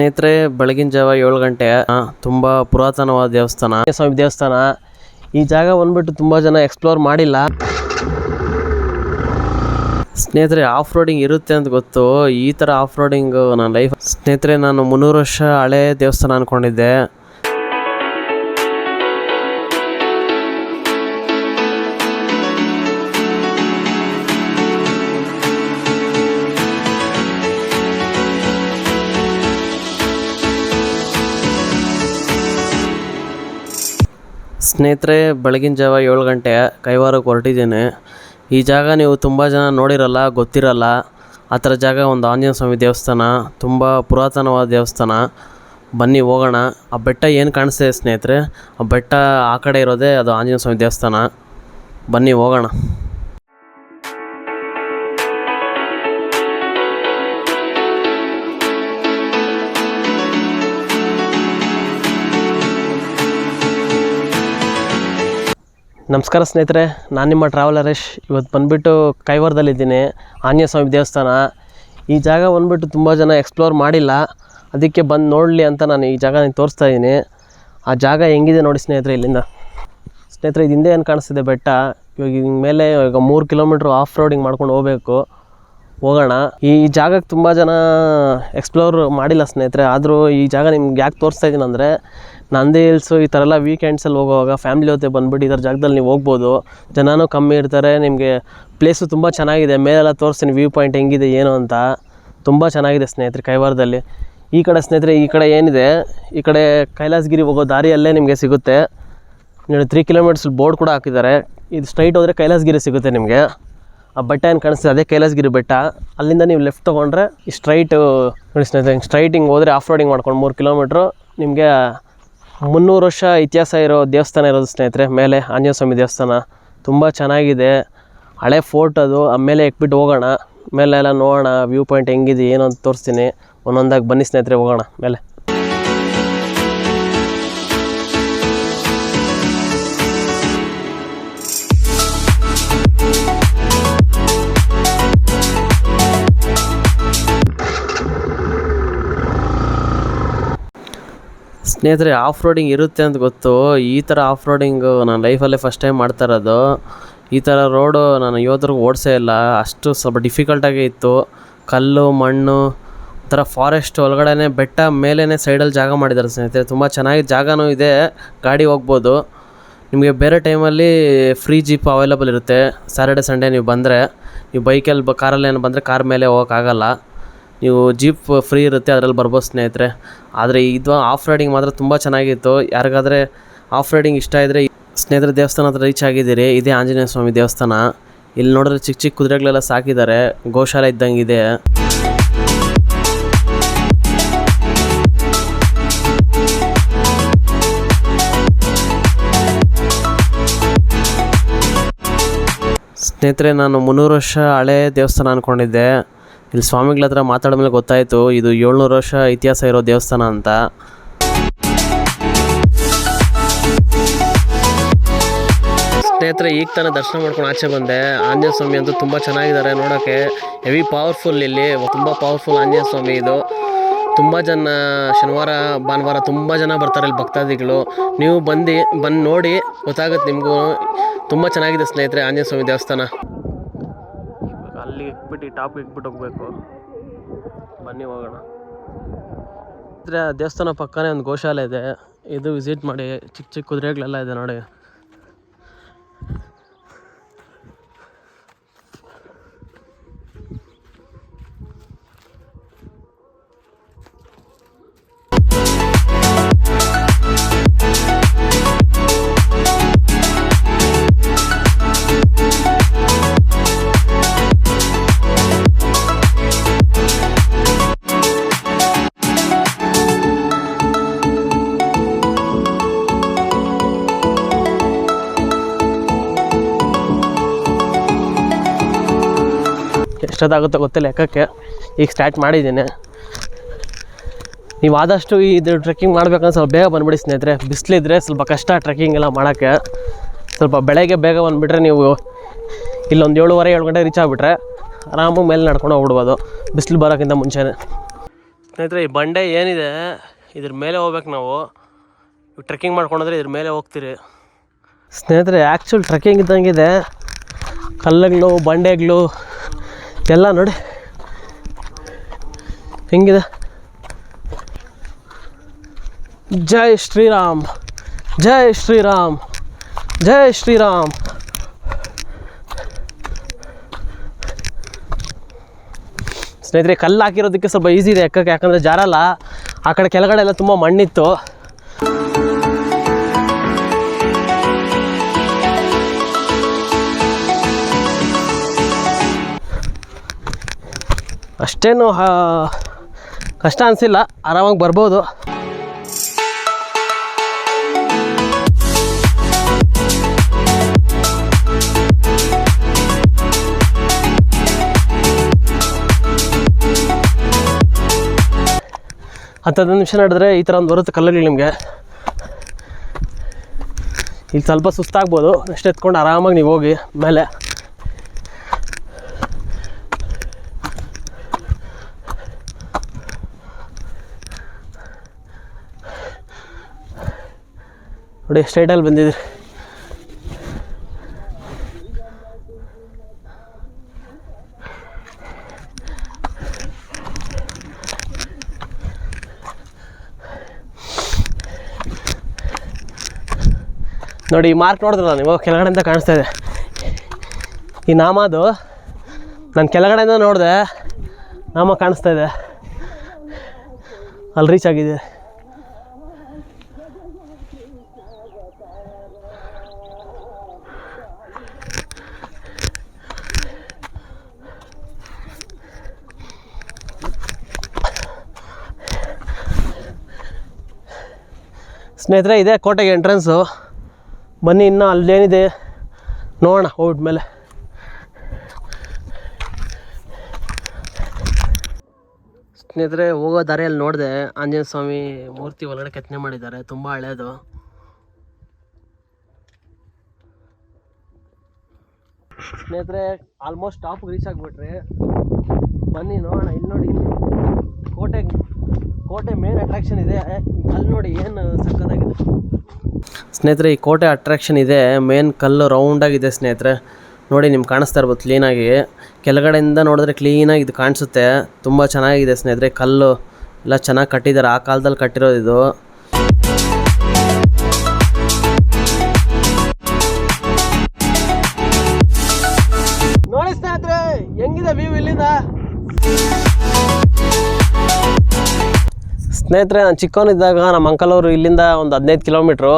ಸ್ನೇಹಿತರೆ, ಬೆಳಗಿನ ಜಾವ 7 ಗಂಟೆ. ತುಂಬ ಪುರಾತನವಾದ ದೇವಸ್ಥಾನ, ಸ್ವಾಮಿ ದೇವಸ್ಥಾನ. ಈ ಜಾಗ ಬಂದ್ಬಿಟ್ಟು ತುಂಬ ಜನ ಎಕ್ಸ್ಪ್ಲೋರ್ ಮಾಡಿಲ್ಲ. ಸ್ನೇಹಿತರೆ, ಆಫ್ ರೋಡಿಂಗ್ ಇರುತ್ತೆ ಅಂತ ಗೊತ್ತು. ಈ ಥರ ಆಫ್ ರೋಡಿಂಗ್ ನನ್ನ ಲೈಫ್. ಸ್ನೇಹಿತರೆ, ನಾನು 300 ವರ್ಷ ಹಳೆ ದೇವಸ್ಥಾನ ಅಂದ್ಕೊಂಡಿದ್ದೆ. ಸ್ನೇಹಿತರೆ, ಬೆಳಗಿನ ಜಾವ 7 ಗಂಟೆ ಕೈವಾರಕ್ಕೆ ಹೊರಟಿದ್ದೇನೆ. ಈ ಜಾಗ ನೀವು ತುಂಬ ಜನ ನೋಡಿರಲ್ಲ, ಗೊತ್ತಿರಲ್ಲ. ಆ ಥರ ಜಾಗ ಒಂದು ಆಂಜನೇಯ ಸ್ವಾಮಿ ದೇವಸ್ಥಾನ, ತುಂಬ ಪುರಾತನವಾದ ದೇವಸ್ಥಾನ. ಬನ್ನಿ ಹೋಗೋಣ. ಆ ಬೆಟ್ಟ ಏನು ಕಾಣಿಸ್ತಿದೆ ಸ್ನೇಹಿತರೆ, ಆ ಬೆಟ್ಟ ಆ ಕಡೆ ಇರೋದೇ ಅದು ಆಂಜನೇಯ ಸ್ವಾಮಿ ದೇವಸ್ಥಾನ. ಬನ್ನಿ ಹೋಗೋಣ. ನಮಸ್ಕಾರ ಸ್ನೇಹಿತರೆ, ನಾನು ನಿಮ್ಮ ಟ್ರಾವೆಲರ್ ಹರೀಶ್. ಇವತ್ತು ಬಂದುಬಿಟ್ಟು ಕೈವಾರದಲ್ಲಿದ್ದೀನಿ, ಆಂಜನೇಯ ಸ್ವಾಮಿ ದೇವಸ್ಥಾನ. ಈ ಜಾಗ ಬಂದುಬಿಟ್ಟು ತುಂಬ ಜನ ಎಕ್ಸ್ಪ್ಲೋರ್ ಮಾಡಿಲ್ಲ, ಅದಕ್ಕೆ ಬಂದು ನೋಡಲಿ ಅಂತ ನಾನು ಈ ಜಾಗ ತೋರಿಸ್ತಾ ಇದ್ದೀನಿ. ಆ ಜಾಗ ಹೆಂಗಿದೆ ನೋಡಿ ಸ್ನೇಹಿತರೆ. ಇಲ್ಲಿಂದ ಸ್ನೇಹಿತರೆ, ಇದು ಹಿಂದೆ ಏನು ಕಾಣಿಸ್ತಿದೆ ಬೆಟ್ಟ. ಇವಾಗ ಮೇಲೆ ಈಗ 3 ಕಿಲೋಮೀಟ್ರ್ ಆಫ್ ರೋಡಿಂಗ್ ಮಾಡ್ಕೊಂಡು ಹೋಗೋಣ. ಈ ಜಾಗಕ್ಕೆ ತುಂಬ ಜನ ಎಕ್ಸ್ಪ್ಲೋರ್ ಮಾಡಿಲ್ಲ ಸ್ನೇಹಿತರೆ. ಆದರೂ ಈ ಜಾಗ ನಿಮ್ಗೆ ಯಾಕೆ ತೋರಿಸ್ತಾ ಇದ್ದೀನಿ ಅಂದರೆ, ನಂದಿ ಹಿಲ್ಸು ಈ ಥರ ಎಲ್ಲ ವೀಕೆಂಡ್ಸಲ್ಲಿ ಹೋಗುವಾಗ ಫ್ಯಾಮಿಲಿ ಜೊತೆ ಬಂದುಬಿಟ್ಟು ಈ ಥರ ಜಾಗದಲ್ಲಿ ನೀವು ಹೋಗ್ಬೋದು. ಜನನೂ ಕಮ್ಮಿ ಇರ್ತಾರೆ. ನಿಮಗೆ ಪ್ಲೇಸು ತುಂಬ ಚೆನ್ನಾಗಿದೆ. ಮೇಲೆಲ್ಲ ತೋರಿಸ್ತೀನಿ ವ್ಯೂ ಪಾಯಿಂಟ್ ಹೆಂಗಿದೆ ಏನು ಅಂತ. ತುಂಬ ಚೆನ್ನಾಗಿದೆ ಸ್ನೇಹಿತರೆ ಕೈವಾರದಲ್ಲಿ. ಈ ಕಡೆ ಸ್ನೇಹಿತರೆ, ಈ ಕಡೆ ಏನಿದೆ, ಈ ಕಡೆ ಕೈಲಾಸಗಿರಿ ಹೋಗೋ ದಾರಿಯಲ್ಲೇ ನಿಮಗೆ ಸಿಗುತ್ತೆ. ನೀವು 3 ಕಿಲೋಮೀಟರ್ಸ್ ಬೋರ್ಡ್ ಕೂಡ ಹಾಕಿದ್ದಾರೆ. ಇದು ಸ್ಟ್ರೈಟ್ ಹೋದರೆ ಕೈಲಾಸಗಿರಿ ಸಿಗುತ್ತೆ ನಿಮಗೆ. ಆ ಬೆಟ್ಟ ಏನು ಕಾಣಿಸ್ತಿದೆ ಅದೇ ಕೈಲಾಸಗಿರಿ ಬೆಟ್ಟ. ಅಲ್ಲಿಂದ ನೀವು ಲೆಫ್ಟ್ ತೊಗೊಂಡ್ರೆ ಈ ಸ್ಟ್ರೈಟು ನೋಡಿ ಸ್ನೇಹಿತರೆ. ಸ್ಟ್ರೈಟ್ ಹಿಂಗೆ ಹೋದರೆ ಆಫ್ ರೋಡಿಂಗ್ ಮಾಡ್ಕೊಂಡು 3 ಕಿಲೋಮೀಟ್ರು ನಿಮಗೆ 300 ವರ್ಷ ಇತಿಹಾಸ ಇರೋ ದೇವಸ್ಥಾನ ಇರೋದು ಸ್ನೇಹಿತರೆ. ಮೇಲೆ ಆಂಜನೇಯ ಸ್ವಾಮಿ ದೇವಸ್ಥಾನ ತುಂಬ ಚೆನ್ನಾಗಿದೆ. ಹಳೆ ಫೋರ್ಟ್ ಅದು. ಆಮೇಲೆ ಎಕ್ಬಿಟ್ಟು ಹೋಗೋಣ. ಮೇಲೆ ಎಲ್ಲ ನೋಡೋಣ ವ್ಯೂ ಪಾಯಿಂಟ್ ಹೆಂಗಿದೆ ಏನು ಅಂತ ತೋರಿಸ್ತೀನಿ. ಒಂದೊಂದಾಗಿ ಬನ್ನಿ ಸ್ನೇಹಿತರೆ, ಹೋಗೋಣ ಮೇಲೆ. ಸ್ನೇಹಿತರೆ, ಆಫ್ ರೋಡಿಂಗ್ ಇರುತ್ತೆ ಅಂತ ಗೊತ್ತು. ಈ ಥರ ಆಫ್ ರೋಡಿಂಗು ನಾನು ಲೈಫಲ್ಲೇ ಫಸ್ಟ್ ಟೈಮ್ ಮಾಡ್ತಾ ಇರೋದು. ಈ ಥರ ರೋಡು ನಾನು ಇವತ್ತರೆಗೂ ಓಡಿಸೇ ಇಲ್ಲ. ಅಷ್ಟು ಸ್ವಲ್ಪ ಡಿಫಿಕಲ್ಟಾಗೇ ಇತ್ತು. ಕಲ್ಲು ಮಣ್ಣು ಒಂಥರ ಫಾರೆಸ್ಟ್ ಒಳಗಡೆ ಬೆಟ್ಟ ಮೇಲೇ ಸೈಡಲ್ಲಿ ಜಾಗ ಮಾಡಿದ್ದಾರೆ ಸ್ನೇಹಿತರೆ. ತುಂಬ ಚೆನ್ನಾಗಿ ಜಾಗನೂ ಇದೆ, ಗಾಡಿ ಹೋಗ್ಬೋದು. ನಿಮಗೆ ಬೇರೆ ಟೈಮಲ್ಲಿ ಫ್ರೀ ಜೀಪ್ ಅವೈಲಬಲ್ ಇರುತ್ತೆ. ಸ್ಯಾಟರ್ಡೆ ಸಂಡೇ ನೀವು ಬಂದರೆ, ನೀವು ಬೈಕಲ್ಲಿ ಕಾರಲ್ಲಿ ಏನು ಬಂದರೆ ಕಾರ್ ಮೇಲೆ ಹೋಗೋಕ್ಕಾಗಲ್ಲ. ನೀವು ಜೀಪ್ ಫ್ರೀ ಇರುತ್ತೆ, ಅದರಲ್ಲಿ ಬರ್ಬೋದು ಸ್ನೇಹಿತರೆ. ಆದರೆ ಇದು ಆಫ್ ರೈಡಿಂಗ್ ಮಾತ್ರ ತುಂಬ ಚೆನ್ನಾಗಿತ್ತು. ಯಾರಿಗಾದರೆ ಆಫ್ ರೈಡಿಂಗ್ ಇಷ್ಟ ಇದ್ದರೆ ಸ್ನೇಹಿತರೆ ದೇವಸ್ಥಾನ ಹತ್ರ ರೀಚ್ ಆಗಿದ್ದೀರಿ. ಇದೇ ಆಂಜನೇಯ ಸ್ವಾಮಿ ದೇವಸ್ಥಾನ. ಇಲ್ಲಿ ನೋಡಿದ್ರೆ ಚಿಕ್ಕ ಚಿಕ್ಕ ಕುದುರೆಗಳೆಲ್ಲ ಸಾಕಿದ್ದಾರೆ, ಗೋಶಾಲೆ ಇದ್ದಂಗಿದೆ. ಸ್ನೇಹಿತರೆ, ನಾನು 300 ವರ್ಷ ಹಳೆ ದೇವಸ್ಥಾನ ಅಂದ್ಕೊಂಡಿದ್ದೆ. ಇಲ್ಲಿ ಸ್ವಾಮಿಗಳ ಹತ್ರ ಮಾತಾಡಿದ್ಮೇಲೆ ಗೊತ್ತಾಯಿತು ಇದು 700 ವರ್ಷ ಇತಿಹಾಸ ಇರೋ ದೇವಸ್ಥಾನ ಅಂತ. ಸ್ನೇಹಿತರೆ, ಈಗ ತಾನೇ ದರ್ಶನ ಮಾಡ್ಕೊಂಡು ಆಚೆ ಬಂದೆ. ಆಂಜನೇಯ ಸ್ವಾಮಿ ಅಂತೂ ತುಂಬ ಚೆನ್ನಾಗಿದ್ದಾರೆ ನೋಡೋಕ್ಕೆ. ಹೆವಿ ಪವರ್ಫುಲ್, ಇಲ್ಲಿ ತುಂಬ ಪವರ್ಫುಲ್ ಆಂಜನೇಯ ಸ್ವಾಮಿ ಇದು. ತುಂಬ ಜನ ಶನಿವಾರ ಭಾನುವಾರ ತುಂಬ ಜನ ಬರ್ತಾರೆ ಇಲ್ಲಿ ಭಕ್ತಾದಿಗಳು. ನೀವು ಬಂದು ನೋಡಿ ಗೊತ್ತಾಗುತ್ತೆ ನಿಮಗೂ. ತುಂಬ ಚೆನ್ನಾಗಿದೆ ಸ್ನೇಹಿತರೆ ಆಂಜನೇಯ ಸ್ವಾಮಿ ದೇವಸ್ಥಾನ. ಅಲ್ಲಿ ಇಕ್ಬಿಟ್ಟು ಟಾಪ್ ಇಕ್ಬಿಟ್ಟು ಹೋಗ್ಬೇಕು. ಬನ್ನಿ ಹೋಗೋಣ. ಅಂದರೆ ದೇವಸ್ಥಾನ ಪಕ್ಕನೇ ಒಂದು ಗೋಶಾಲೆ ಇದೆ, ಇದು ವಿಸಿಟ್ ಮಾಡಿ. ಚಿಕ್ಕ ಚಿಕ್ಕ ಕುದುರೆಗಳೆಲ್ಲ ಇದೆ ನೋಡಿ. ಎಷ್ಟೊತ್ತಾಗುತ್ತೋ ಗೊತ್ತಿಲ್ಲ ಲೆಕ್ಕಕ್ಕೆ. ಈಗ ಸ್ಟಾರ್ಟ್ ಮಾಡಿದ್ದೀನಿ. ನೀವು ಆದಷ್ಟು ಇದು ಟ್ರೆಕ್ಕಿಂಗ್ ಮಾಡ್ಬೇಕಂದ್ರೆ ಸ್ವಲ್ಪ ಬೇಗ ಬಂದುಬಿಡಿ ಸ್ನೇಹಿತರೆ. ಬಿಸಿಲಿದ್ರೆ ಸ್ವಲ್ಪ ಕಷ್ಟ ಟ್ರೆಕ್ಕಿಂಗ್ ಎಲ್ಲ ಮಾಡೋಕ್ಕೆ. ಸ್ವಲ್ಪ ಬೆಳಗ್ಗೆ ಬೇಗ ಬಂದುಬಿಟ್ರೆ ನೀವು ಇಲ್ಲೊಂದು 7:15 7 ಗಂಟೆ ರೀಚ್ ಆಗಿಬಿಟ್ರೆ ಆರಾಮಾಗಿ ಮೇಲೆ ನಡ್ಕೊಂಡು ಹೋಗ್ಬಿಡ್ಬೋದು ಬಿಸಿಲು ಬರೋಕ್ಕಿಂತ ಮುಂಚೆನೇ. ಸ್ನೇಹಿತರೆ, ಈ ಬಂಡೆ ಏನಿದೆ ಇದ್ರ ಮೇಲೆ ಹೋಗ್ಬೇಕು ನಾವು. ಟ್ರೆಕ್ಕಿಂಗ್ ಮಾಡ್ಕೊಂಡ್ರೆ ಇದ್ರ ಮೇಲೆ ಹೋಗ್ತೀರಿ ಸ್ನೇಹಿತರೆ. ಆ್ಯಕ್ಚುಲ್ ಟ್ರೆಕ್ಕಿಂಗ್ ಇದ್ದಂಗಿದೆ. ಕಲ್ಲುಗಳು, ಬಂಡೆಗಳು ಎಲ್ಲ ನೋಡಿ ಹೆಂಗಿದೆ. ಜೈ ಶ್ರೀರಾಮ್, ಜೈ ಶ್ರೀರಾಮ್, ಜೈ ಶ್ರೀರಾಮ್. ಸ್ನೇಹಿತರೆ, ಕಲ್ಲು ಹಾಕಿರೋದಕ್ಕೆ ಸ್ವಲ್ಪ ಈಸಿ ಇದೆ ಎಕ್ಕಕ್ಕೆ, ಯಾಕಂದರೆ ಜಾರಲ್ಲ. ಆ ಕಡೆ ಕೆಳಗಡೆ ಎಲ್ಲ ತುಂಬ ಮಣ್ಣಿತ್ತು. ಅಷ್ಟೇನು ಕಷ್ಟ ಅನಿಸಿಲ್ಲ, ಆರಾಮಾಗಿ ಬರ್ಬೋದು. ಹತ್ತು ನಿಮಿಷ ನಡೆದ್ರೆ ಈ ಥರ ಒಂದು ಬರುತ್ತೆ ಕಲ್ಲುಗಳು ನಿಮಗೆ. ಇಲ್ಲಿ ಸ್ವಲ್ಪ ಸುಸ್ತಾಗ್ಬೋದು, ನೆಕ್ಸ್ಟ್ ಎತ್ಕೊಂಡು ಆರಾಮಾಗಿ ನೀವು ಹೋಗಿ ಮೇಲೆ. ನೋಡಿ ಸ್ಟ್ರೈಟಲ್ಲಿ ಬಂದಿದ್ದೀರಿ. ನೋಡಿ ಈ ಮಾರ್ಕ್ ನೋಡಿದ್ರಲ್ಲ ನೀವು, ಕೆಳಗಡೆಯಿಂದ ಕಾಣಿಸ್ತಾ ಇದೆ. ಈ ನಾಮದು ನಾನು ಕೆಳಗಡೆಯಿಂದ ನೋಡಿದೆ, ನಾಮ ಕಾಣಿಸ್ತಾ ಇದೆ, ಅಲ್ಲಿ ರೀಚ್ ಆಗಿದೆ. ಸ್ನೇಹಿತರೆ, ಇದೆ ಕೋಟೆಗೆ ಎಂಟ್ರೆನ್ಸು. ಬನ್ನಿ, ಇನ್ನೂ ಅಲ್ಲೇನಿದೆ ನೋಡೋಣ ಹೋಗ್ಬಿಟ್ಮೇಲೆ. ಸ್ನೇಹಿತರೆ, ಹೋಗೋ ದಾರಿಯಲ್ಲಿ ನೋಡಿದೆ ಆಂಜನೇಯ ಸ್ವಾಮಿ ಮೂರ್ತಿ ಒಳಗಡೆ ಕೆತ್ತನೆ ಮಾಡಿದ್ದಾರೆ, ತುಂಬ ಹಳೇದು. ಸ್ನೇಹಿತರೆ, ಆಲ್ಮೋಸ್ಟ್ ಟಾಪ್ಗೆ ರೀಚ್ ಆಗಿಬಿಟ್ರಿ. ಬನ್ನಿ ನೋಡೋಣ. ಇಲ್ಲಿ ನೋಡಿ, ಕೋಟೆ ಮೇನ್ ಅಟ್ರಾಕ್ಷನ್ ಇದೆ. ಅಲ್ಲಿ ನೋಡಿ ಏನು ಸಕ್ಕತ್ತಾಗಿದೆ ಸ್ನೇಹಿತರೆ. ಈ ಕೋಟೆ ಅಟ್ರಾಕ್ಷನ್ ಇದೆ, ಮೇನ್ ಕಲ್ಲು ರೌಂಡಾಗಿದೆ ಸ್ನೇಹಿತರೆ. ನೋಡಿ ನಿಮ್ಗೆ ಕಾಣಿಸ್ತಾ ಇರ್ಬೋದು ಕ್ಲೀನಾಗಿ. ಕೆಳಗಡೆಯಿಂದ ನೋಡಿದ್ರೆ ಕ್ಲೀನಾಗಿ ಇದು ಕಾಣಿಸುತ್ತೆ. ತುಂಬ ಚೆನ್ನಾಗಿದೆ ಸ್ನೇಹಿತರೆ. ಕಲ್ಲು ಎಲ್ಲ ಚೆನ್ನಾಗಿ ಕಟ್ಟಿದ್ದಾರೆ, ಆ ಕಾಲದಲ್ಲಿ ಕಟ್ಟಿರೋದು ಇದು. ನೋಡಿ ಸ್ನೇಹಿತರೆ, ಹೆಂಗಿದೆ ವ್ಯೂ ಇಲ್ಲಿಂದ. ಸ್ನೇಹಿತರೆ, ನಾನು ಚಿಕ್ಕವನಿದ್ದಾಗ ನಮ್ಮ ಅಂಕಲ್ ಅವರು ಇಲ್ಲಿಂದ ಒಂದು 15 ಕಿಲೋಮೀಟ್ರು,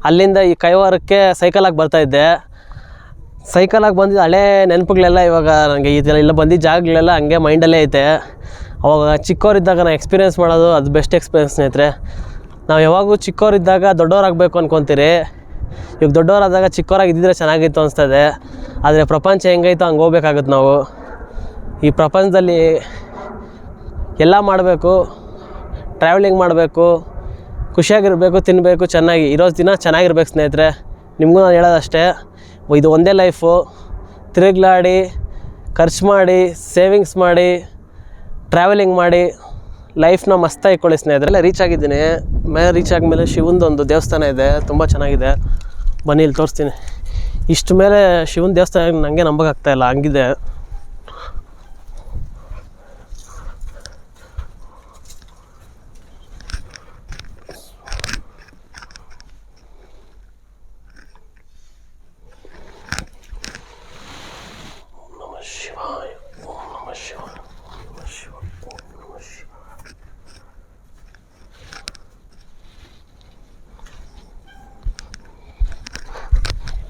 ಅಲ್ಲಿಂದ ಈ ಕೈವಾರಕ್ಕೆ ಸೈಕಲಾಗಿ ಬರ್ತಾಯಿದ್ದೆ. ಸೈಕಲಾಗಿ ಬಂದಿದ್ದು ಹಳೇ ನೆನಪುಗಳೆಲ್ಲ ಇವಾಗ ನನಗೆ ಇಲ್ಲ ಬಂದಿದ್ದ ಜಾಗಗಳೆಲ್ಲ ಹಂಗೆ ಮೈಂಡಲ್ಲೇ ಐತೆ. ಅವಾಗ ಚಿಕ್ಕವರಿದ್ದಾಗ ನಾನು ಎಕ್ಸ್ಪೀರಿಯೆನ್ಸ್ ಮಾಡೋದು ಅದು ಬೆಸ್ಟ್ ಎಕ್ಸ್ಪೀರಿಯೆನ್ಸ್ ಸ್ನೇಹಿತರೆ. ನಾವು ಯಾವಾಗೂ ಚಿಕ್ಕವರಿದ್ದಾಗ ದೊಡ್ಡವರಾಗಬೇಕು ಅಂದ್ಕೊತೀರಿ. ಇವಾಗ ದೊಡ್ಡವರಾದಾಗ ಚಿಕ್ಕವರಾಗಿದ್ದಿದ್ರೆ ಚೆನ್ನಾಗಿತ್ತು ಅನಿಸ್ತದೆ. ಆದರೆ ಪ್ರಪಂಚ ಹೆಂಗೈತೋ ಹಂಗೆ ಹೋಗ್ಬೇಕಾಗುತ್ತೆ ನಾವು. ಈ ಪ್ರಪಂಚದಲ್ಲಿ ಎಲ್ಲ ಮಾಡಬೇಕು, ಟ್ರಾವೆಲಿಂಗ್ ಮಾಡಬೇಕು, ಖುಷಿಯಾಗಿರಬೇಕು, ತಿನ್ನಬೇಕು, ಚೆನ್ನಾಗಿ ಇರೋ ದಿನ ಚೆನ್ನಾಗಿರ್ಬೇಕು ಸ್ನೇಹಿತರೆ. ನಿಮಗೂ ನಾನು ಹೇಳೋದಷ್ಟೇ, ಇದು ಒಂದೇ ಲೈಫು. ತಿರುಗ್ಲಾಡಿ, ಖರ್ಚು ಮಾಡಿ, ಸೇವಿಂಗ್ಸ್ ಮಾಡಿ, ಟ್ರಾವೆಲಿಂಗ್ ಮಾಡಿ, ಲೈಫ್ನ ಮಸ್ತಾಗಿ ಇಟ್ಕೊಳ್ಳಿ ಸ್ನೇಹಿತರೆ. ಎಲ್ಲ ರೀಚ್ ಆಗಿದ್ದೀನಿ. ಮೇಲೆ ರೀಚ್ ಆದಮೇಲೆ ಶಿವಂದೊಂದು ದೇವಸ್ಥಾನ ಇದೆ, ತುಂಬ ಚೆನ್ನಾಗಿದೆ. ಬನ್ನಿ ಇಲ್ಲಿ ತೋರಿಸ್ತೀನಿ. ಇಷ್ಟು ಮೇಲೆ ಶಿವನ ದೇವಸ್ಥಾನ ನನಗೆ ನಂಬೋಕ್ಕಾಗ್ತಾಯಿಲ್ಲ, ಹಂಗಿದೆ.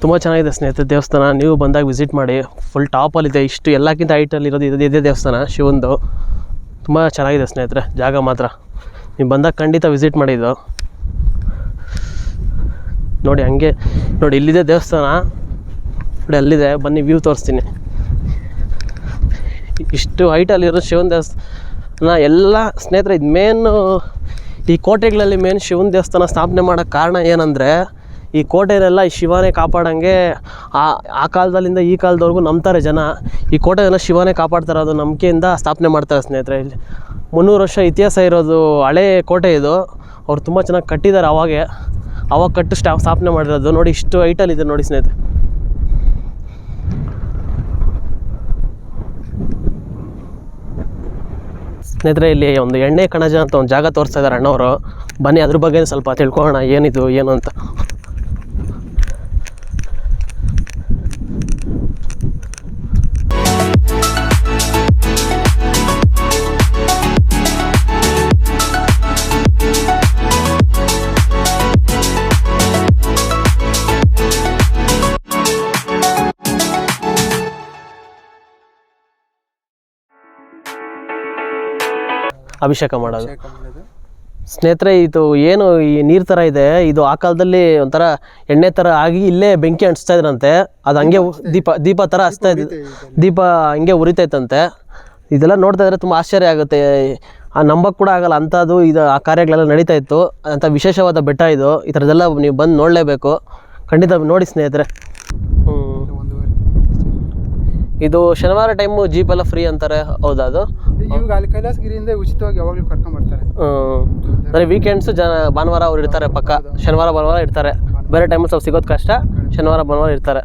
ತುಂಬ ಚೆನ್ನಾಗಿದೆ ಸ್ನೇಹಿತರೆ ದೇವಸ್ಥಾನ. ನೀವು ಬಂದಾಗ ವಿಸಿಟ್ ಮಾಡಿ. ಫುಲ್ ಟಾಪಲ್ಲಿದೆ. ಇಷ್ಟು ಎಲ್ಲಕ್ಕಿಂತ ಹೈಟಲ್ಲಿರೋದು ಇದೇ ದೇವಸ್ಥಾನ ಶಿವಂದು. ತುಂಬ ಚೆನ್ನಾಗಿದೆ ಸ್ನೇಹಿತರೆ ಜಾಗ ಮಾತ್ರ. ನೀವು ಬಂದಾಗ ಖಂಡಿತ ವಿಸಿಟ್ ಮಾಡಿದ್ದು ನೋಡಿ. ಹಂಗೆ ನೋಡಿ, ಇಲ್ಲಿದೆ ದೇವಸ್ಥಾನ ನೋಡಿ, ಅಲ್ಲಿದೆ. ಬನ್ನಿ ವ್ಯೂ ತೋರಿಸ್ತೀನಿ. ಇಷ್ಟು ಹೈಟಲ್ಲಿರೋ ಶಿವನ ದೇವಸ್ಥಾನ ಎಲ್ಲ ಸ್ನೇಹಿತರೆ. ಇದು ಮೇನ್ ಈ ಕೋಟೆಗಳಲ್ಲಿ ಮೇನ್ ಶಿವನ ದೇವಸ್ಥಾನ ಸ್ಥಾಪನೆ ಮಾಡೋಕ್ಕೆ ಕಾರಣ ಏನಂದರೆ, ಈ ಕೋಟೆನೆಲ್ಲ ಈ ಶಿವನೇ ಕಾಪಾಡಂಗೆ ಆ ಕಾಲದಲ್ಲಿಂದ ಈ ಕಾಲದವರೆಗೂ ನಂಬ್ತಾರೆ ಜನ. ಈ ಕೋಟೆನೆಲ್ಲ ಶಿವನೇ ಕಾಪಾಡ್ತಾರೆ, ಅದು ನಂಬಿಕೆಯಿಂದ ಸ್ಥಾಪನೆ ಮಾಡ್ತಾರೆ ಸ್ನೇಹಿತರೆ. ಇಲ್ಲಿ 300 ವರ್ಷ ಇತಿಹಾಸ ಇರೋದು ಹಳೇ ಕೋಟೆ ಇದು. ಅವ್ರು ತುಂಬ ಚೆನ್ನಾಗಿ ಕಟ್ಟಿದ್ದಾರೆ. ಅವಾಗ ಕಟ್ಟು ಸ್ಥಾಪನೆ ಮಾಡಿರೋದು. ನೋಡಿ ಇಷ್ಟು ಹೈಟಲ್ಲಿದೆ ನೋಡಿ ಸ್ನೇಹಿತರೆ. ಸ್ನೇಹಿತರೆ ಇಲ್ಲಿ ಒಂದು ಎಣ್ಣೆ ಕಣಜ ಅಂತ ಒಂದು ಜಾಗ ತೋರಿಸ್ತಾ ಇದ್ದಾರೆ ಅಣ್ಣವರು. ಬನ್ನಿ ಅದ್ರ ಬಗ್ಗೆ ಸ್ವಲ್ಪ ತಿಳ್ಕೊಳ್ಳೋಣ, ಏನಿದು ಏನು ಅಂತ. ಅಭಿಷೇಕ ಮಾಡೋದು ಸ್ನೇಹಿತರೆ. ಇದು ಏನು ಈ ನೀರು ಥರ ಇದೆ, ಇದು ಆ ಕಾಲದಲ್ಲಿ ಒಂಥರ ಎಣ್ಣೆ ಥರ ಆಗಿ ಇಲ್ಲೇ ಬೆಂಕಿ ಅಂಟಿಸ್ತಾ ಇದ್ರಂತೆ. ಅದು ಹಂಗೆ ದೀಪ ಥರ ಹಚ್ತಾ ಇದ್ದು, ದೀಪ ಹಂಗೆ ಉರಿತೈತಂತೆ. ಇದೆಲ್ಲ ನೋಡ್ತಾ ಇದ್ರೆ ತುಂಬ ಆಶ್ಚರ್ಯ ಆಗುತ್ತೆ, ನಂಬಕ್ಕೆ ಕೂಡ ಆಗಲ್ಲ ಅಂಥದ್ದು ಇದು ಆ ಕಾರ್ಯಗಳೆಲ್ಲ ನಡೀತಾ ಇತ್ತು. ಅಂಥ ವಿಶೇಷವಾದ ಬೆಟ್ಟ ಇದು. ಈ ಥರದ್ದೆಲ್ಲ ನೀವು ಬಂದು ನೋಡಲೇಬೇಕು, ಖಂಡಿತ ನೋಡಿ ಸ್ನೇಹಿತರೆ. ಇದು ಶನಿವಾರ ಟೈಮು ಜೀಪೆಲ್ಲ ಫ್ರೀ ಅಂತಾರೆ, ಹೌದಾ? ಅದು ಇವಾಗ ಅಲ್ಲಿ ಕೈಲಾಸಗಿರಿಯಿಂದ ಉಚಿತವಾಗಿ ಯಾವಾಗಲೂ ಕರ್ಕೊಂಡ್ಬರ್ತಾರೆ. ಅಂದರೆ ವೀಕೆಂಡ್ಸು ಭಾನುವಾರ ಅವ್ರು ಇರ್ತಾರೆ ಪಕ್ಕ. ಶನಿವಾರ ಭಾನುವಾರ ಇರ್ತಾರೆ, ಬೇರೆ ಟೈಮಲ್ಲಿ ಸ್ವಲ್ಪ ಸಿಗೋದು ಕಷ್ಟ. ಶನಿವಾರ ಭಾನುವಾರ ಇರ್ತಾರೆ.